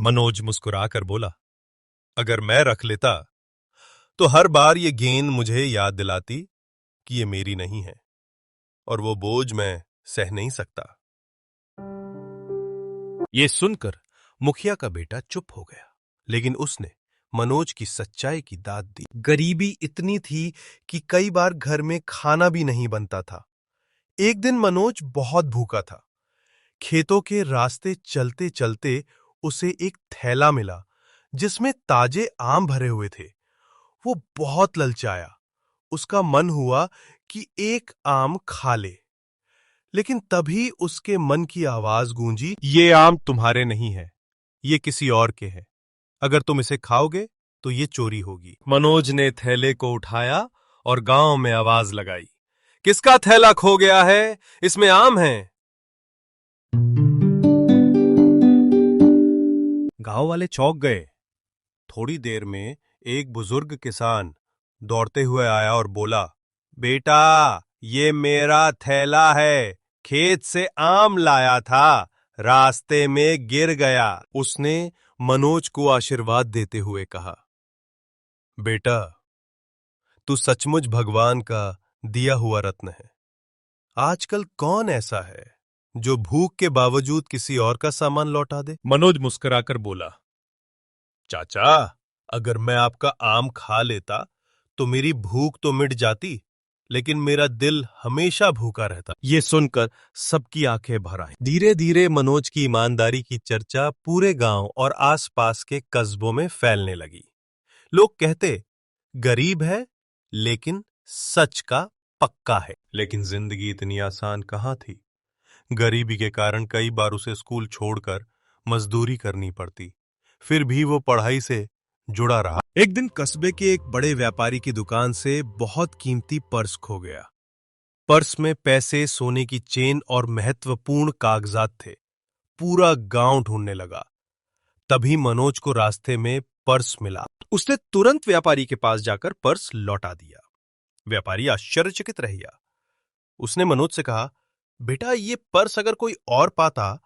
मनोज मुस्कुराकर बोला, अगर मैं रख लेता तो हर बार ये गेंद मुझे याद दिलाती कि ये मेरी नहीं है और वो बोझ मैं सह नहीं सकता। ये सुनकर मुखिया का बेटा चुप हो गया, लेकिन उसने मनोज की सच्चाई की दाद दी। गरीबी इतनी थी कि कई बार घर में खाना भी नहीं बनता था। एक दिन मनोज बहुत भूखा था। खेतों के रास्ते चलते चलते उसे एक थैला मिला जिसमें ताजे आम भरे हुए थे। वो बहुत ललचाया। उसका मन हुआ कि एक आम खा ले, लेकिन तभी उसके मन की आवाज गूंजी, ये आम तुम्हारे नहीं है, ये किसी और के हैं। अगर तुम इसे खाओगे तो ये चोरी होगी। मनोज ने थैले को उठाया और गांव में आवाज लगाई, किसका थैला खो गया है? इसमें आम है। गांव वाले चौंक गए। थोड़ी देर में एक बुजुर्ग किसान दौड़ते हुए आया और बोला, बेटा, ये मेरा थैला है, खेत से आम लाया था, रास्ते में गिर गया। उसने मनोज को आशीर्वाद देते हुए कहा, बेटा, तू सचमुच भगवान का दिया हुआ रत्न है। आजकल कौन ऐसा है जो भूख के बावजूद किसी और का सामान लौटा दे? मनोज मुस्कुराकर बोला, चाचा, अगर मैं आपका आम खा लेता तो मेरी भूख तो मिट जाती, लेकिन मेरा दिल हमेशा भूखा रहता। ये सुनकर सबकी आंखें भर आईं। धीरे धीरे मनोज की ईमानदारी की चर्चा पूरे गांव और आसपास के कस्बों में फैलने लगी। लोग कहते, गरीब है लेकिन सच का पक्का है। लेकिन जिंदगी इतनी आसान कहाँ थी। गरीबी के कारण कई बार उसे स्कूल छोड़कर मजदूरी करनी पड़ती, फिर भी वो पढ़ाई से जुड़ा रहा। एक दिन कस्बे के एक बड़े व्यापारी की दुकान से बहुत कीमती पर्स खो गया। पर्स में पैसे, सोने की चेन और महत्वपूर्ण कागजात थे। पूरा गांव ढूंढने लगा। तभी मनोज को रास्ते में पर्स मिला। उसने तुरंत व्यापारी के पास जाकर पर्स लौटा दिया। व्यापारी आश्चर्यचकित रह गया। उसने मनोज से कहा, बेटा, ये पर्स अगर कोई और पाता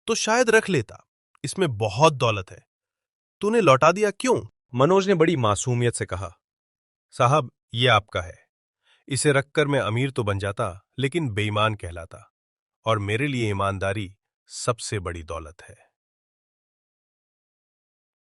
तो शायद रख लेता, इसमें बहुत दौलत है, तूने लौटा दिया क्यों? मनोज ने बड़ी मासूमियत से कहा, साहब, ये आपका है, इसे रखकर मैं अमीर तो बन जाता लेकिन बेईमान कहलाता, और मेरे लिए ईमानदारी सबसे बड़ी दौलत है।